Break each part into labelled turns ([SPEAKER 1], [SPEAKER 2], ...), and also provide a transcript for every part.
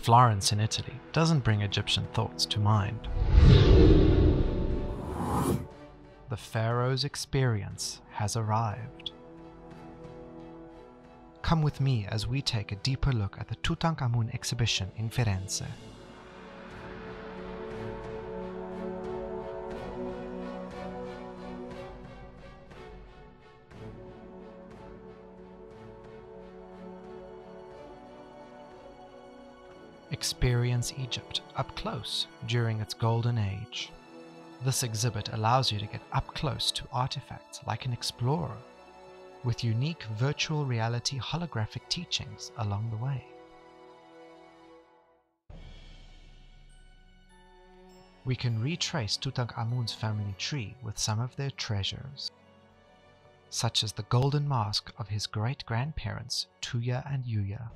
[SPEAKER 1] Florence in Italy doesn't bring Egyptian thoughts to mind. The pharaoh's experience has arrived. Come with me as we take a deeper look at the Tutankhamun exhibition in Firenze. Experience Egypt up close during its golden age. This exhibit allows you to get up close to artifacts like an explorer, with unique virtual reality holographic teachings along the way. We can retrace Tutankhamun's family tree with some of their treasures, such as the golden mask of his great-grandparents Tuya and Yuya,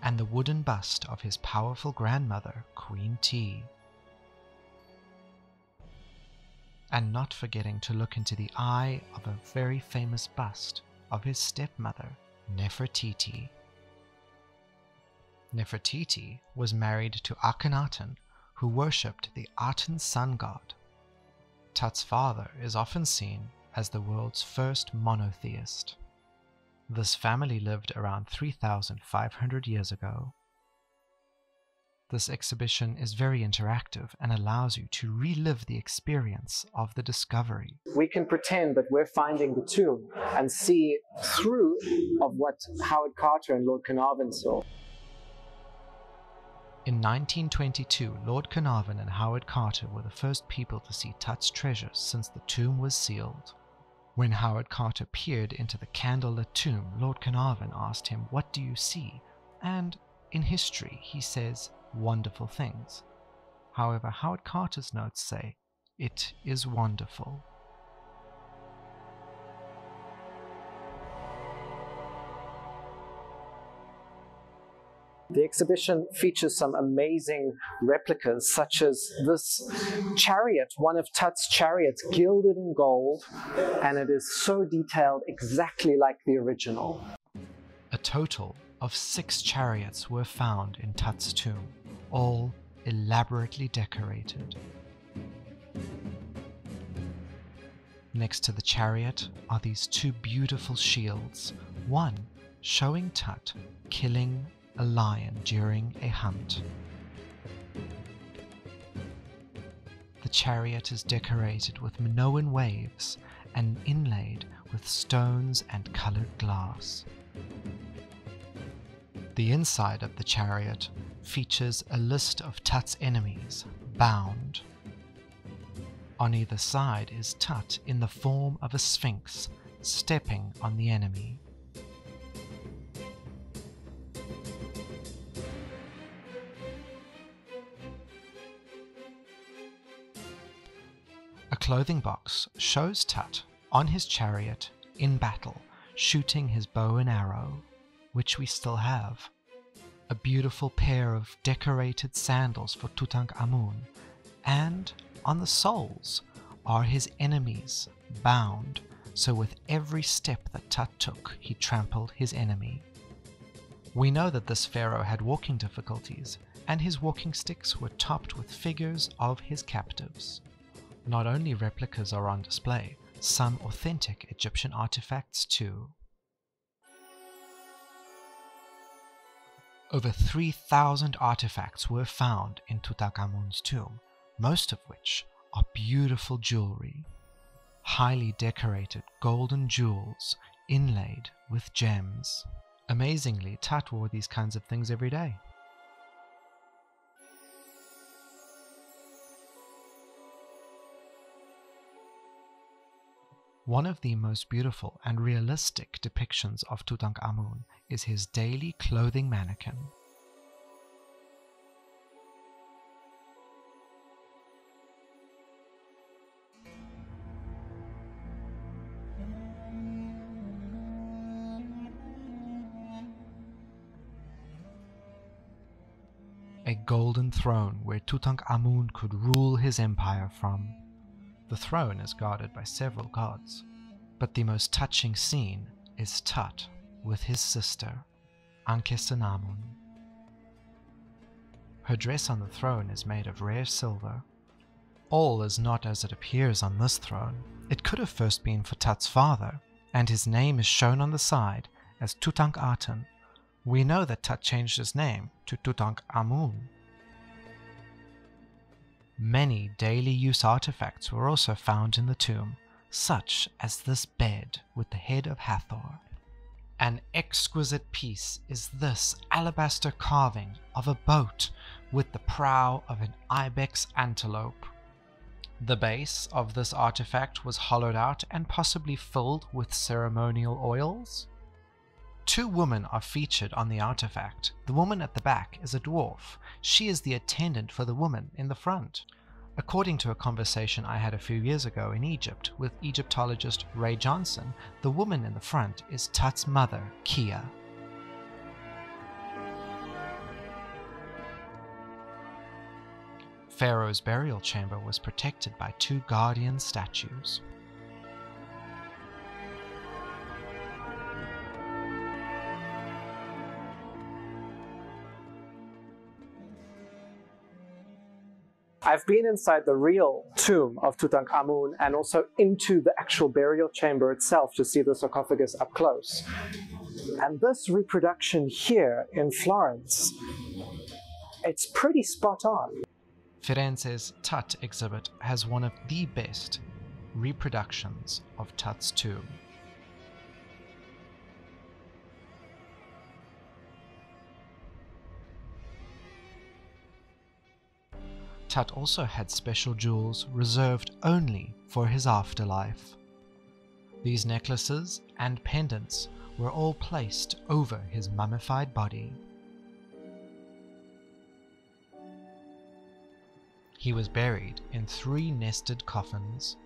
[SPEAKER 1] and the wooden bust of his powerful grandmother, Queen T. And not forgetting to look into the eye of a very famous bust of his stepmother, Nefertiti. Nefertiti was married to Akhenaten, who worshipped the Aten sun god. Tut's father is often seen as the world's first monotheist. This family lived around 3,500 years ago. This exhibition is very interactive and allows you to relive the experience of the discovery.
[SPEAKER 2] We can pretend that we're finding the tomb and see through of what Howard Carter and Lord Carnarvon saw.
[SPEAKER 1] In 1922, Lord Carnarvon and Howard Carter were the first people to see Tut's treasures since the tomb was sealed. When Howard Carter peered into the candlelit tomb, Lord Carnarvon asked him, "What do you see?" And in history, he says, "Wonderful things." However, Howard Carter's notes say, "It is wonderful."
[SPEAKER 2] The exhibition features some amazing replicas, such as this chariot, one of Tut's chariots, gilded in gold, and it is so detailed, exactly like the original.
[SPEAKER 1] A total of 6 chariots were found in Tut's tomb, all elaborately decorated. Next to the chariot are these 2 beautiful shields, one showing Tut killing a lion during a hunt. The chariot is decorated with Minoan waves and inlaid with stones and colored glass. The inside of the chariot features a list of Tut's enemies, bound. On either side is Tut in the form of a sphinx, stepping on the enemy. A clothing box shows Tut on his chariot in battle, shooting his bow and arrow, which we still have. A beautiful pair of decorated sandals for Tutankhamun, and on the soles are his enemies, bound, so with every step that Tut took, he trampled his enemy. We know that this pharaoh had walking difficulties, and his walking sticks were topped with figures of his captives. Not only replicas are on display, some authentic Egyptian artifacts too. Over 3,000 artifacts were found in Tutankhamun's tomb, most of which are beautiful jewelry. Highly decorated golden jewels inlaid with gems. Amazingly, Tut wore these kinds of things every day. One of the most beautiful and realistic depictions of Tutankhamun is his daily clothing mannequin. A golden throne where Tutankhamun could rule his empire from. The throne is guarded by several gods, but the most touching scene is Tut with his sister, Ankhesenamun. Her dress on the throne is made of rare silver. All is not as it appears on this throne. It could have first been for Tut's father, and his name is shown on the side as Tutankhamun. We know that Tut changed his name to Tutankhamun. Many daily use artifacts were also found in the tomb, such as this bed with the head of Hathor. An exquisite piece is this alabaster carving of a boat with the prow of an ibex antelope. The base of this artifact was hollowed out and possibly filled with ceremonial oils. 2 women are featured on the artifact. The woman at the back is a dwarf. She is the attendant for the woman in the front. According to a conversation I had a few years ago in Egypt with Egyptologist Ray Johnson, the woman in the front is Tut's mother, Kia. Pharaoh's burial chamber was protected by 2 guardian statues.
[SPEAKER 2] I've been inside the real tomb of Tutankhamun and also into the actual burial chamber itself to see the sarcophagus up close. And this reproduction here in Florence, it's pretty spot on.
[SPEAKER 1] Firenze's Tut exhibit has one of the best reproductions of Tut's tomb. Tut also had special jewels reserved only for his afterlife. These necklaces and pendants were all placed over his mummified body. He was buried in 3 nested coffins.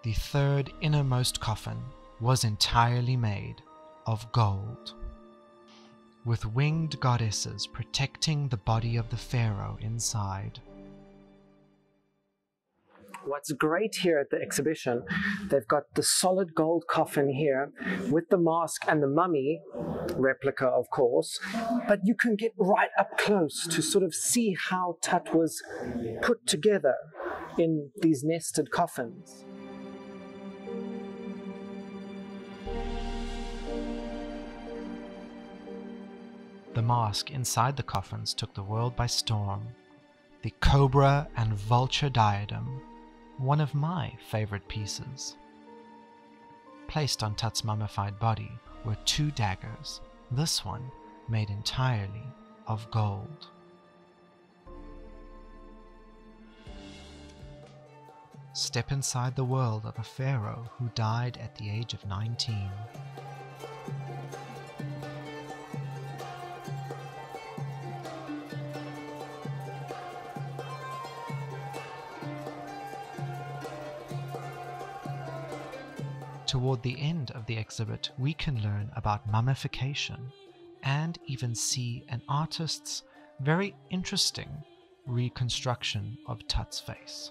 [SPEAKER 1] The 3rd innermost coffin was entirely made of gold, with winged goddesses protecting the body of the pharaoh inside.
[SPEAKER 2] What's great here at the exhibition, they've got the solid gold coffin here with the mask and the mummy, replica of course, but you can get right up close to sort of see how Tut was put together in these nested coffins.
[SPEAKER 1] The mask inside the coffins took the world by storm. The cobra and vulture diadem, one of my favorite pieces. Placed on Tut's mummified body were 2 daggers, this one made entirely of gold. Step inside the world of a pharaoh who died at the age of 19. Toward the end of the exhibit, we can learn about mummification and even see an artist's very interesting reconstruction of Tut's face.